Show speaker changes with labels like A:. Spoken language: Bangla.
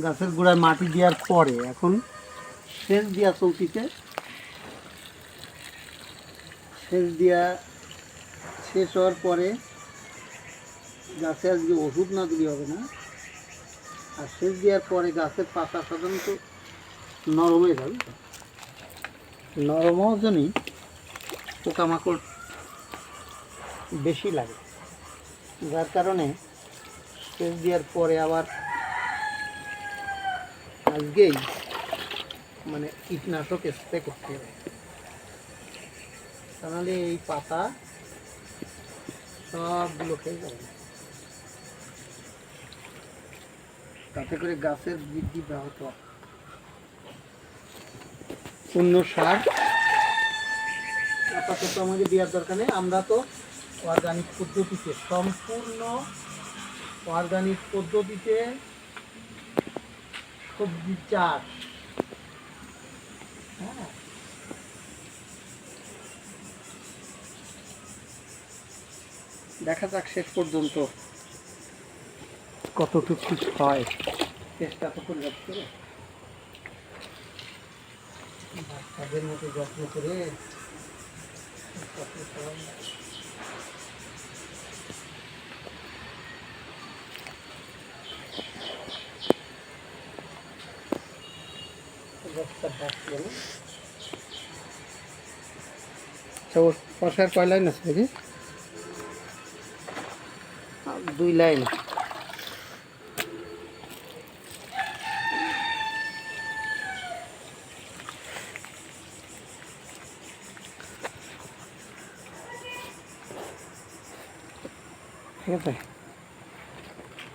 A: গাছের গোড়ায় মাটি দেওয়ার পরে এখন সেচ দেওয়া চলতিতে। সেচ দেওয়া শেষ হওয়ার পরে গাছে আজকে ওষুধ না দিলে হবে না। আর সেচ দেওয়ার পরে গাছের পাতা সাধারণত নরম হয়ে যাবে, নরম হওয়ার জন্যই পোকামাকড় বেশি লাগে, যার কারণে সেচ দেওয়ার পরে আবার আজকেই মানে কীটনাশক স্প্রে করতে হবে, তাহলে এই পাতা সবগুলো খেয়ে যাবে, তাতে করে গাছের বৃদ্ধি ব্যাহত হবে। অন্য সার আপাতত আমাকে দেওয়ার দরকার নেই। আমরা তো অর্গানিক পদ্ধতিতে, সম্পূর্ণ অর্গানিক পদ্ধতিতে সবজি চাষ। হ্যাঁ, দেখা যাক শেষ পর্যন্ত কতটুকু হয়, চেষ্টা তো করে যাচ্ছে। বাচ্চাদের মতো যত্ন করে পাশার কয় লাইন আছে দেখি? 2 লাইন। ঠিক আছে।